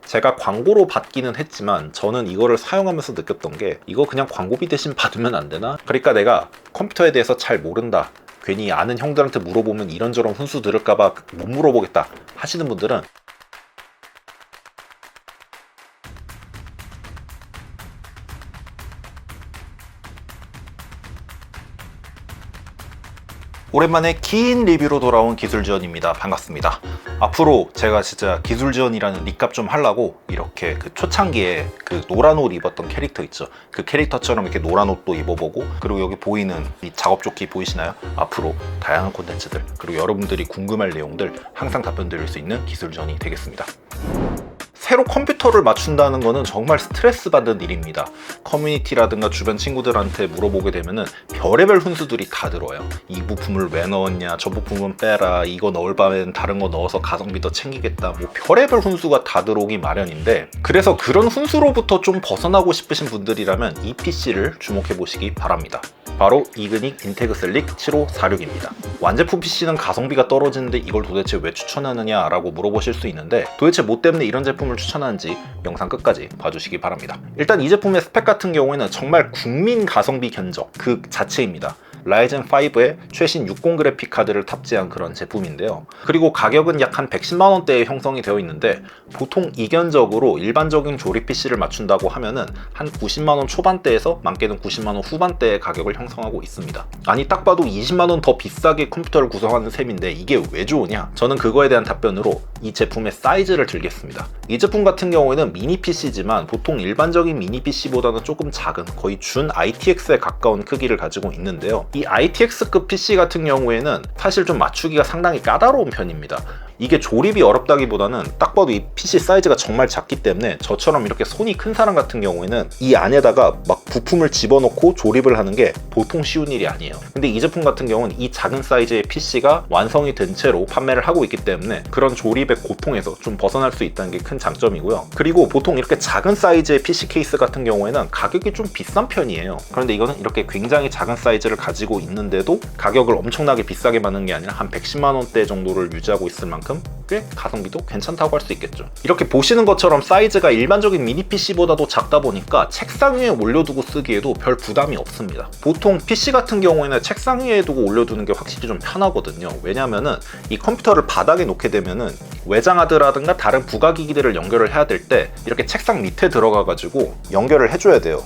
제가 광고로 받기는 했지만 저는 이거를 사용하면서 느꼈던 게 이거 그냥 광고비 대신 받으면 안 되나? 그러니까 내가 컴퓨터에 대해서 잘 모른다, 괜히 아는 형들한테 물어보면 이런저런 훈수 들을까봐 못 물어보겠다 하시는 분들은 오랜만에 긴 리뷰로 돌아온 기술지원입니다. 반갑습니다. 앞으로 제가 진짜 기술지원이라는 립값 좀 하려고 이렇게 그 초창기에 그 노란 옷 입었던 캐릭터 있죠. 그 캐릭터처럼 이렇게 노란 옷도 입어보고, 그리고 여기 보이는 이 작업조끼 보이시나요? 앞으로 다양한 콘텐츠들, 그리고 여러분들이 궁금할 내용들 항상 답변 드릴 수 있는 기술지원이 되겠습니다. 새로 컴퓨터를 맞춘다는 거는 정말 스트레스 받는 일입니다. 커뮤니티라든가 주변 친구들한테 물어보게 되면은 별의별 훈수들이 다 들어요. 이 부품을 왜 넣었냐, 저 부품은 빼라, 이거 넣을 바엔 다른 거 넣어서 가성비 더 챙기겠다, 뭐 별의별 훈수가 다 들어오기 마련인데, 그래서 그런 훈수로부터 좀 벗어나고 싶으신 분들이라면 이 PC를 주목해 보시기 바랍니다. 바로 이그닉 인테그 셀릭 7546입니다. 완제품 PC는 가성비가 떨어지는데 이걸 도대체 왜 추천하느냐 라고 물어보실 수 있는데, 도대체 뭐 때문에 이런 제품을 추천하는지 영상 끝까지 봐주시기 바랍니다. 일단 이 제품의 스펙 같은 경우에는 정말 국민 가성비 견적 그 자체입니다. 라이젠 5의 최신 60 그래픽 카드를 탑재한 그런 제품인데요. 그리고 가격은 약 한 110만 원대에 형성이 되어 있는데, 보통 이견적으로 일반적인 조립 PC를 맞춘다고 하면은 한 90만 원 초반대에서 많게는 90만 원 후반대의 가격을 형성하고 있습니다. 아니, 딱 봐도 20만 원 더 비싸게 컴퓨터를 구성하는 셈인데 이게 왜 좋으냐? 저는 그거에 대한 답변으로 이 제품의 사이즈를 들겠습니다. 이 제품 같은 경우에는 미니 PC지만 보통 일반적인 미니 PC보다는 조금 작은, 거의 준 ITX에 가까운 크기를 가지고 있는데요. 이 ITX급 PC 같은 경우에는 사실 좀 맞추기가 상당히 까다로운 편입니다. 이게 조립이 어렵다기보다는 딱 봐도 이 PC 사이즈가 정말 작기 때문에 저처럼 이렇게 손이 큰 사람 같은 경우에는 이 안에다가 막 부품을 집어넣고 조립을 하는 게 보통 쉬운 일이 아니에요. 근데 이 제품 같은 경우는 이 작은 사이즈의 PC가 완성이 된 채로 판매를 하고 있기 때문에 그런 조립의 고통에서 좀 벗어날 수 있다는 게 큰 장점이고요. 그리고 보통 이렇게 작은 사이즈의 PC 케이스 같은 경우에는 가격이 좀 비싼 편이에요. 그런데 이거는 이렇게 굉장히 작은 사이즈를 가지고 있는데도 가격을 엄청나게 비싸게 받는 게 아니라 한 110만 원대 정도를 유지하고 있을 만큼 꽤 가성비도 괜찮다고 할 수 있겠죠. 이렇게 보시는 것처럼 사이즈가 일반적인 미니 PC보다도 작다 보니까 책상 위에 올려두고 쓰기에도 별 부담이 없습니다. 보통 PC 같은 경우에는 책상 위에 두고 올려두는 게 확실히 좀 편하거든요. 왜냐면은 이 컴퓨터를 바닥에 놓게 되면은 외장하드라든가 다른 부가기기들을 연결을 해야 될 때 이렇게 책상 밑에 들어가 가지고 연결을 해줘야 돼요.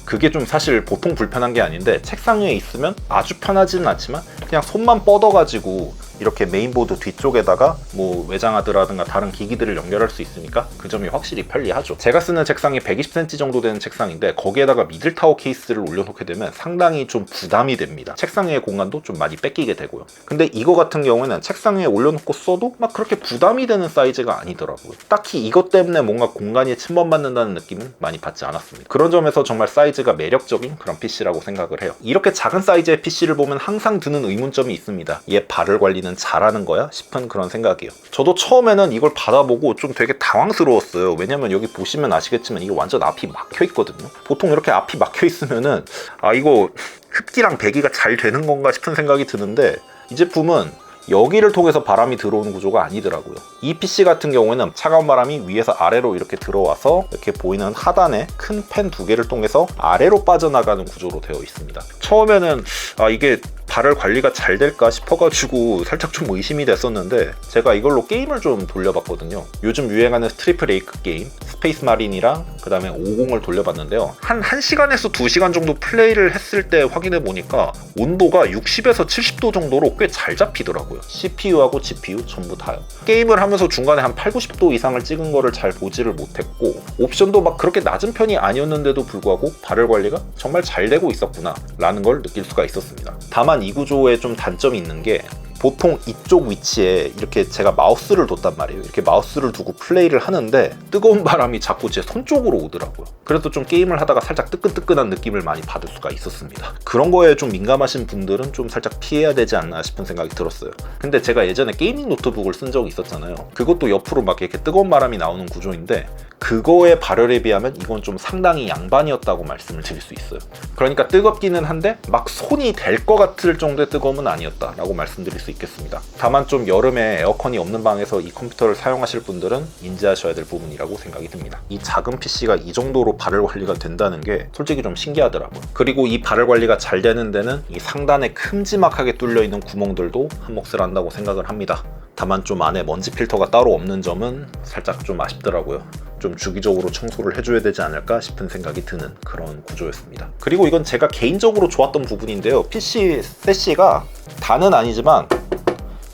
그게 좀 사실 보통 불편한 게 아닌데, 책상 위에 있으면 아주 편하지는 않지만 그냥 손만 뻗어가지고 이렇게 메인보드 뒤쪽에다가 뭐 외장하드라든가 다른 기기들을 연결할 수 있으니까 그 점이 확실히 편리하죠. 제가 쓰는 책상이 120cm 정도 되는 책상인데 거기에다가 미들타워 케이스를 올려놓게 되면 상당히 좀 부담이 됩니다. 책상 위의 공간도 좀 많이 뺏기게 되고요. 근데 이거 같은 경우에는 책상 위에 올려놓고 써도 막 그렇게 부담이 되는 사이즈가 아니더라고요. 딱히 이것 때문에 뭔가 공간이 침범받는다는 느낌은 많이 받지 않았습니다. 그런 점에서 정말 사이즈가 매력적인 그런 PC라고 생각을 해요. 이렇게 작은 사이즈의 PC를 보면 항상 드는 의문점이 있습니다. 얘 발열 관리는 잘하는 거야? 싶은 그런 생각이에요. 저도 처음에는 이걸 받아보고 좀 되게 당황스러웠어요. 왜냐면 여기 보시면 아시겠지만 이게 완전 앞이 막혀 있거든요. 보통 이렇게 앞이 막혀 있으면은 아, 이거 흡기랑 배기가 잘 되는 건가 싶은 생각이 드는데, 이 제품은 여기를 통해서 바람이 들어오는 구조가 아니더라고요. 이 PC 같은 경우에는 차가운 바람이 위에서 아래로 이렇게 들어와서 이렇게 보이는 하단에 큰 팬 두 개를 통해서 아래로 빠져나가는 구조로 되어 있습니다. 처음에는 아, 이게 발열 관리가 잘 될까 싶어가지고 살짝 좀 의심이 됐었는데, 제가 이걸로 게임을 좀 돌려봤거든요. 요즘 유행하는 스트리프 레이크 게임 스페이스 마린이랑 그 다음에 50을 돌려봤는데요. 한 1시간에서 2시간 정도 플레이를 했을 때 확인해 보니까 온도가 60에서 70도 정도로 꽤 잘 잡히더라고요. CPU하고 GPU 전부 다요. 게임을 하면서 중간에 한 8, 90도 이상을 찍은 거를 잘 보지를 못했고, 옵션도 막 그렇게 낮은 편이 아니었는데도 불구하고 발열 관리가 정말 잘 되고 있었구나 라는 걸 느낄 수가 있었습니다. 다만 이 구조에 좀 단점이 있는 게, 보통 이쪽 위치에 이렇게 제가 마우스를 뒀단 말이에요. 이렇게 마우스를 두고 플레이를 하는데 뜨거운 바람이 자꾸 제 손 쪽으로 오더라고요. 그래서 좀 게임을 하다가 살짝 뜨끈뜨끈한 느낌을 많이 받을 수가 있었습니다. 그런 거에 좀 민감하신 분들은 좀 살짝 피해야 되지 않나 싶은 생각이 들었어요. 근데 제가 예전에 게이밍 노트북을 쓴 적이 있었잖아요. 그것도 옆으로 막 이렇게 뜨거운 바람이 나오는 구조인데 그거의 발열에 비하면 이건 좀 상당히 양반이었다고 말씀을 드릴 수 있어요. 그러니까 뜨겁기는 한데 막 손이 될 것 같을 정도의 뜨거움은 아니었다라고 말씀드릴 수 있겠습니다. 다만 좀 여름에 에어컨이 없는 방에서 이 컴퓨터를 사용하실 분들은 인지하셔야 될 부분이라고 생각이 듭니다. 이 작은 PC가 이 정도로 발열 관리가 된다는 게 솔직히 좀 신기하더라고요. 그리고 이 발열 관리가 잘 되는 데는 이 상단에 큼지막하게 뚫려 있는 구멍들도 한몫을 한다고 생각을 합니다. 다만 좀 안에 먼지 필터가 따로 없는 점은 살짝 좀 아쉽더라고요. 좀 주기적으로 청소를 해줘야 되지 않을까 싶은 생각이 드는 그런 구조였습니다. 그리고 이건 제가 개인적으로 좋았던 부분인데요. PC 세시가 다는 아니지만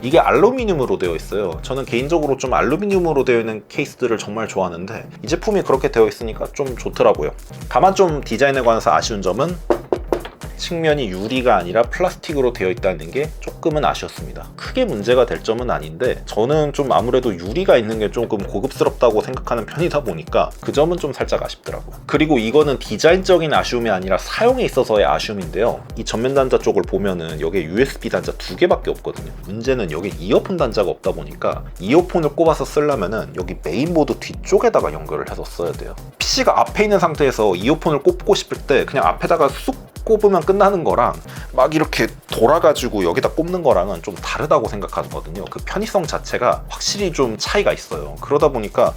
이게 알루미늄으로 되어 있어요. 저는 개인적으로 좀 알루미늄으로 되어 있는 케이스들을 정말 좋아하는데 이 제품이 그렇게 되어 있으니까 좀 좋더라고요. 다만 좀 디자인에 관해서 아쉬운 점은 측면이 유리가 아니라 플라스틱으로 되어 있다는 게 조금은 아쉬웠습니다. 크게 문제가 될 점은 아닌데 저는 좀 아무래도 유리가 있는 게 조금 고급스럽다고 생각하는 편이다 보니까 그 점은 좀 살짝 아쉽더라고요. 그리고 이거는 디자인적인 아쉬움이 아니라 사용에 있어서의 아쉬움인데요. 이 전면 단자 쪽을 보면은 여기에 USB 단자 2개밖에 없거든요. 문제는 여기 이어폰 단자가 없다 보니까 이어폰을 꼽아서 쓰려면은 여기 메인보드 뒤쪽에다가 연결을 해서 써야 돼요. PC가 앞에 있는 상태에서 이어폰을 꼽고 싶을 때 그냥 앞에다가 쑥 꼽으면 끝나는 거랑 막 이렇게 돌아가지고 여기다 꼽는 거랑은 좀 다르다고 생각하거든요. 그 편의성 자체가 확실히 좀 차이가 있어요. 그러다 보니까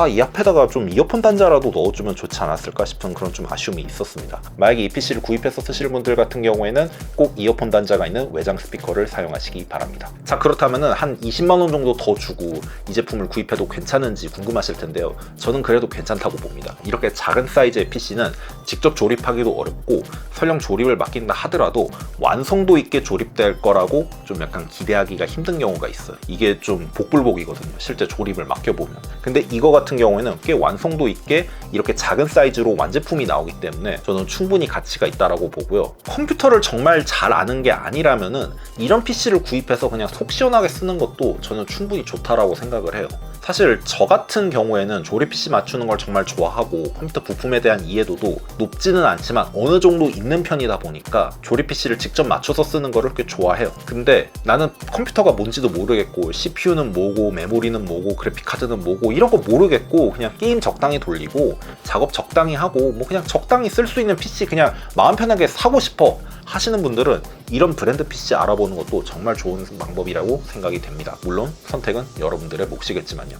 이 앞에다가 좀 이어폰 단자라도 넣어주면 좋지 않았을까 싶은 그런 좀 아쉬움이 있었습니다. 만약에 이 PC를 구입해서 쓰실 분들 같은 경우에는 꼭 이어폰 단자가 있는 외장 스피커를 사용하시기 바랍니다. 자, 그렇다면은 한 20만 원 정도 더 주고 이 제품을 구입해도 괜찮은지 궁금하실 텐데요. 저는 그래도 괜찮다고 봅니다. 이렇게 작은 사이즈의 PC는 직접 조립하기도 어렵고 설령 조립을 맡긴다 하더라도 완성도 있게 조립될 거라고 좀 약간 기대하기가 힘든 경우가 있어요. 이게 좀 복불복이거든요. 실제 조립을 맡겨보면. 근데 이거 같은 경우에는 꽤 완성도 있게 이렇게 작은 사이즈로 완제품이 나오기 때문에 저는 충분히 가치가 있다라고 보고요. 컴퓨터를 정말 잘 아는 게 아니라면은 이런 PC를 구입해서 그냥 속 시원하게 쓰는 것도 저는 충분히 좋다라고 생각을 해요. 사실 저 같은 경우에는 조립 PC 맞추는 걸 정말 좋아하고 컴퓨터 부품에 대한 이해도도 높지는 않지만 어느 정도 있는 편이다 보니까 조립 PC를 직접 맞춰서 쓰는 거를 꽤 좋아해요. 근데 나는 컴퓨터가 뭔지도 모르겠고 CPU는 뭐고 메모리는 뭐고 그래픽카드는 뭐고 이런 거 모르겠고 그냥 게임 적당히 돌리고 작업 적당히 하고 뭐 그냥 적당히 쓸 수 있는 PC 그냥 마음 편하게 사고 싶어 하시는 분들은 이런 브랜드 PC 알아보는 것도 정말 좋은 방법이라고 생각이 됩니다. 물론 선택은 여러분들의 몫이겠지만요.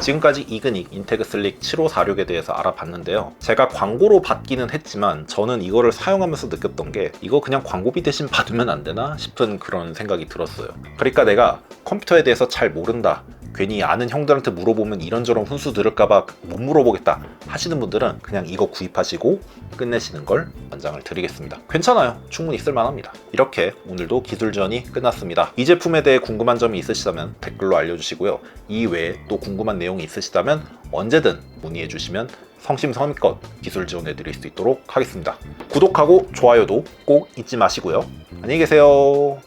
지금까지 이그닉 인테그 슬릭 7546에 대해서 알아봤는데요. 제가 광고로 받기는 했지만 저는 이거를 사용하면서 느꼈던 게 이거 그냥 광고비 대신 받으면 안 되나 싶은 그런 생각이 들었어요. 그러니까 내가 컴퓨터에 대해서 잘 모른다, 괜히 아는 형들한테 물어보면 이런저런 훈수 들을까봐 못 물어보겠다 하시는 분들은 그냥 이거 구입하시고 끝내시는 걸 권장을 드리겠습니다. 괜찮아요. 충분히 쓸만합니다. 이렇게 오늘도 기술전이 끝났습니다. 이 제품에 대해 궁금한 점이 있으시다면 댓글로 알려주시고요. 이 외에 또 궁금한 내용이 있으시다면 언제든 문의해 주시면 성심성의껏 기술 지원해 드릴 수 있도록 하겠습니다. 구독하고 좋아요도 꼭 잊지 마시고요. 안녕히 계세요.